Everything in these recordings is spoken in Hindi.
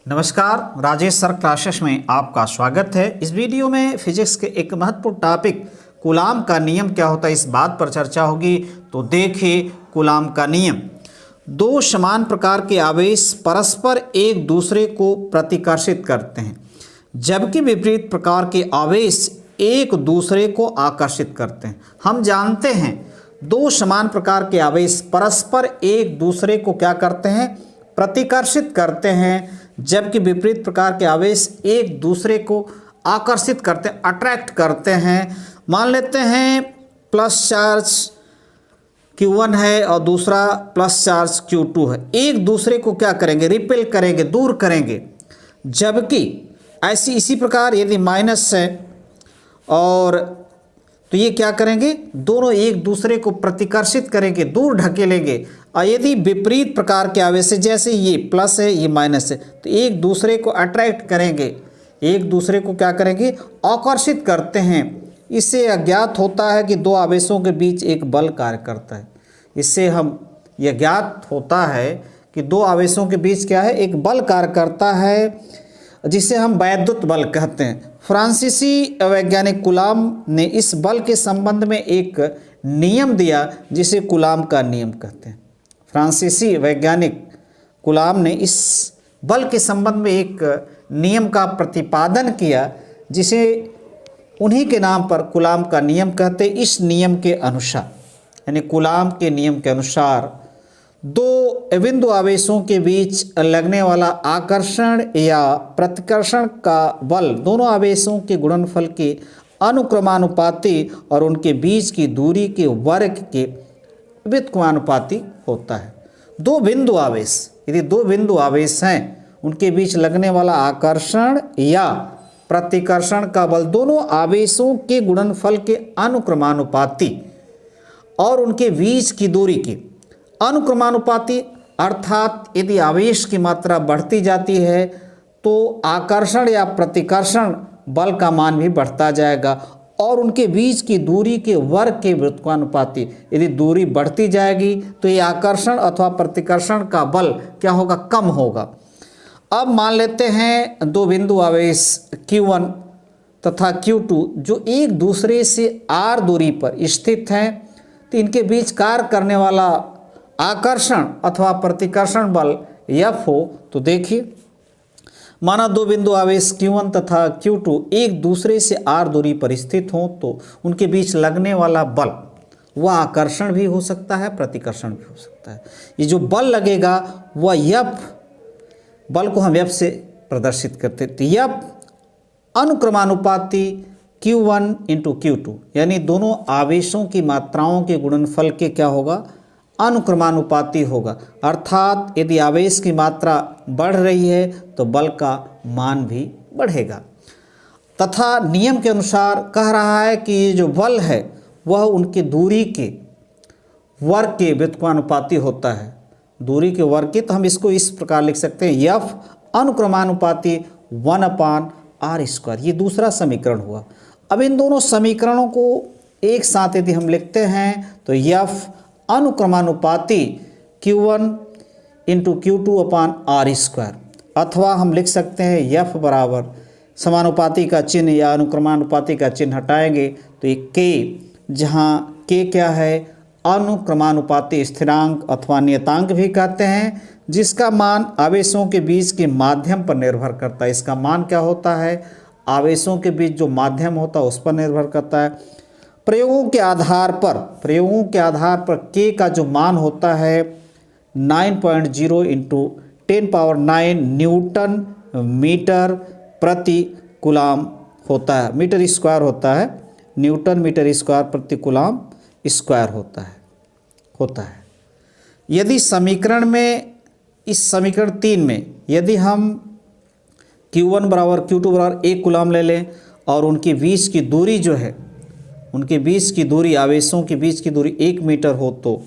नमस्कार, राजेश सर क्लासेस में आपका स्वागत है। इस वीडियो में फिजिक्स के एक महत्वपूर्ण टॉपिक कूलाम का नियम क्या होता है इस बात पर चर्चा होगी। तो देखिए कूलाम का नियम। दो समान प्रकार के आवेश परस्पर एक दूसरे को प्रतिकर्षित करते हैं, जबकि विपरीत प्रकार के आवेश एक दूसरे को आकर्षित करते हैं। हम जानते हैं दो समान प्रकार के आवेश परस्पर एक दूसरे को क्या करते हैं, प्रतिकर्षित करते हैं, जबकि विपरीत प्रकार के आवेश एक दूसरे को आकर्षित करते हैं, अट्रैक्ट करते हैं। मान लेते हैं प्लस चार्ज Q1 है और दूसरा प्लस चार्ज Q2 है। एक दूसरे को क्या करेंगे, रिपेल करेंगे, दूर करेंगे। जबकि इसी प्रकार यदि माइनस है और तो ये क्या करेंगे, दोनों एक दूसरे को प्रतिकर्षित करेंगे, दूर ढकेलेंगे। और यदि विपरीत प्रकार के आवेश है, जैसे ये प्लस है ये माइनस है, तो एक दूसरे को अट्रैक्ट करेंगे, एक दूसरे को क्या करेंगे, आकर्षित करते हैं। इससे अज्ञात होता है कि दो आवेशों के बीच एक बल कार्य करता है। इससे हम यह ज्ञात होता है कि दो आवेशों के बीच क्या है, एक बल कार्य करता है, जिसे हम वैद्युत बल कहते हैं। फ्रांसीसी वैज्ञानिक कूलाम ने इस बल के संबंध में एक नियम दिया, जिसे कूलाम का नियम कहते हैं। फ्रांसीसी वैज्ञानिक कूलाम ने इस बल के संबंध में एक नियम का प्रतिपादन किया, जिसे उन्हीं के नाम पर कूलाम का नियम कहते हैं। इस नियम के अनुसार, यानी कूलाम के नियम के अनुसार, दो बिंदु आवेशों के बीच लगने वाला आकर्षण या प्रतिकर्षण का बल दोनों आवेशों के गुणनफल के अनुक्रमानुपाती और उनके बीच की दूरी के वर्ग के व्युत्क्रमानुपाती होता है। दो बिंदु आवेश, यदि दो बिंदु आवेश हैं, उनके बीच लगने वाला आकर्षण या प्रतिकर्षण का बल दोनों आवेशों के गुणनफल के अनुक्रमानुपाती और उनके बीच की दूरी के अनुक्रमानुपाती, अर्थात यदि आवेश की मात्रा बढ़ती जाती है तो आकर्षण या प्रतिकर्षण बल का मान भी बढ़ता जाएगा, और उनके बीच की दूरी के वर्ग के व्युत्क्रमानुपाती, यदि दूरी बढ़ती जाएगी तो ये आकर्षण अथवा प्रतिकर्षण का बल क्या होगा, कम होगा। अब मान लेते हैं दो बिंदु आवेश Q1 तथा Q2 जो एक दूसरे से r दूरी पर स्थित हैं, तो इनके बीच कार्य करने वाला आकर्षण अथवा प्रतिकर्षण बल F हो। तो देखिए, माना दो बिंदु आवेश Q1 तथा Q2 एक दूसरे से r दूरी पर स्थित हों, तो उनके बीच लगने वाला बल वह आकर्षण भी हो सकता है, प्रतिकर्षण भी हो सकता है। ये जो बल लगेगा वह F, बल को हम F से प्रदर्शित करते हैं। तो F अनुक्रमानुपाती Q1 इंटू Q2, यानी दोनों आवेशों की मात्राओं के गुणनफल के क्या होगा, अनुक्रमानुपाती होगा। अर्थात यदि आवेश की मात्रा बढ़ रही है तो बल का मान भी बढ़ेगा। तथा नियम के अनुसार कह रहा है कि ये जो बल है वह उनकी दूरी के वर्ग के व्युत्क्रमानुपाती होता है। दूरी के वर्ग के, तो हम इसको इस प्रकार लिख सकते हैं, F अनुक्रमानुपाती 1/r²। ये दूसरा समीकरण हुआ। अब इन दोनों समीकरणों को एक साथ यदि हम लिखते हैं तो F अनुक्रमानुपाती Q1 इंटू Q2/r², अथवा हम लिख सकते हैं F बराबर, समानुपाती का चिन्ह या अनुक्रमानुपाती का चिन्ह हटाएंगे तो ये K, जहाँ K क्या है, अनुक्रमानुपाती स्थिरांक अथवा नियतांक भी कहते हैं, जिसका मान आवेशों के बीच के माध्यम पर निर्भर करता है। इसका मान क्या होता है, आवेशों के बीच जो माध्यम होता है उस पर निर्भर करता है। प्रयोगों के आधार पर K का जो मान होता है 9.0 इंटू 10⁹ न्यूटन मीटर प्रति कूलाम होता है, मीटर स्क्वायर होता है, न्यूटन मीटर स्क्वायर प्रति कूलाम स्क्वायर होता है। यदि समीकरण में, इस समीकरण 3 में यदि हम Q1 बराबर Q2 बराबर 1 कूलाम ले लें और उनके बीच की दूरी जो है, उनके बीच की दूरी, आवेशों के बीच की दूरी 1 मीटर हो, तो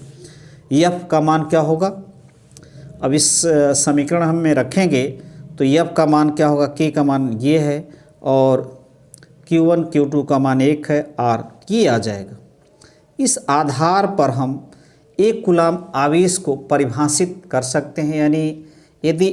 F का मान क्या होगा। अब इस समीकरण हम में रखेंगे तो F का मान क्या होगा, K का मान ये है और Q1 Q2 का मान 1 है, R ये आ जाएगा। इस आधार पर हम 1 कूलाम आवेश को परिभाषित कर सकते हैं। यानी यदि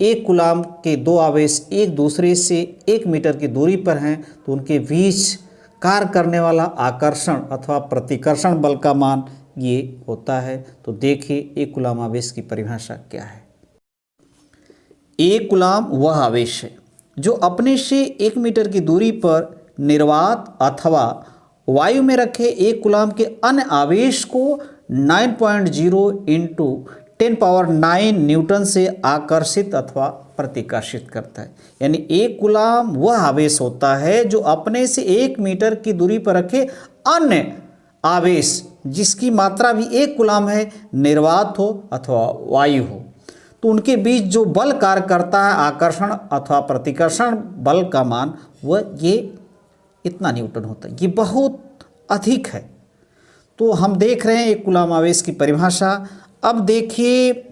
एक कूलाम के दो आवेश एक दूसरे से 1 मीटर की दूरी पर हैं तो उनके बीच कार्य करने वाला आकर्षण अथवा प्रतिकर्षण बल का मान ये होता है। तो देखिए एक कूलाम आवेश की परिभाषा क्या है। एक कूलाम वह आवेश है जो अपने से 1 मीटर की दूरी पर निर्वात अथवा वायु में रखे एक कूलाम के अन्य आवेश को 9.0 इंटू 10⁹ न्यूटन से आकर्षित अथवा प्रतिकर्षित करता है। यानी एक कूलाम वह आवेश होता है जो अपने से 1 मीटर की दूरी पर रखे अन्य आवेश जिसकी मात्रा भी 1 कूलाम है, निर्वात हो अथवा वायु हो, तो उनके बीच जो बल कार्य करता है आकर्षण अथवा प्रतिकर्षण बल का मान वह ये इतना न्यूटन होता है। ये बहुत अधिक है। तो हम देख रहे हैं एक कूलाम आवेश की परिभाषा। अब देखिए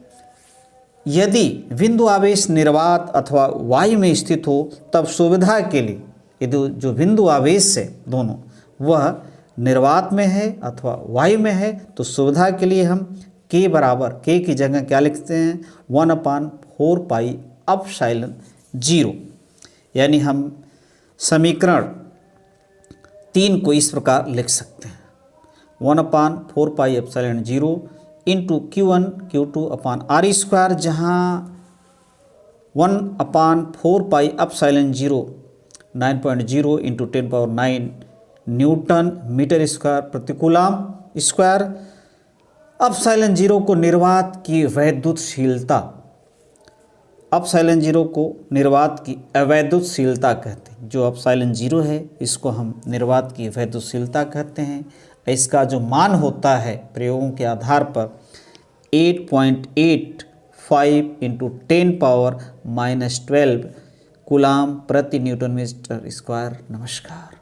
यदि बिंदु आवेश निर्वात अथवा वायु में स्थित हो तब सुविधा के लिए यदि जो बिंदु आवेश है दोनों वह निर्वात में है अथवा वायु में है तो सुविधा के लिए हम k बराबर k की जगह क्या लिखते हैं 1/4πε0। यानी हम समीकरण 3 को इस प्रकार लिख सकते हैं 1/4πε0 इंटू Q1 Q2 अपान r², जहाँ 1/4πε0 9.0 इंटू 10⁹ न्यूटन मीटर स्क्वायर प्रति कूलाम स्क्वायर। ε0 को निर्वात की वैद्युतशीलता, ε0 को निर्वात की अवैद्युतशीलता कहते हैं। जो ε0 है इसको हम निर्वात की वैद्युतशीलता कहते हैं। इसका जो मान होता है प्रयोगों के आधार पर 8.85 इंटू 10⁻⁻12 कूलाम प्रति न्यूटन मीटर स्क्वायर। नमस्कार।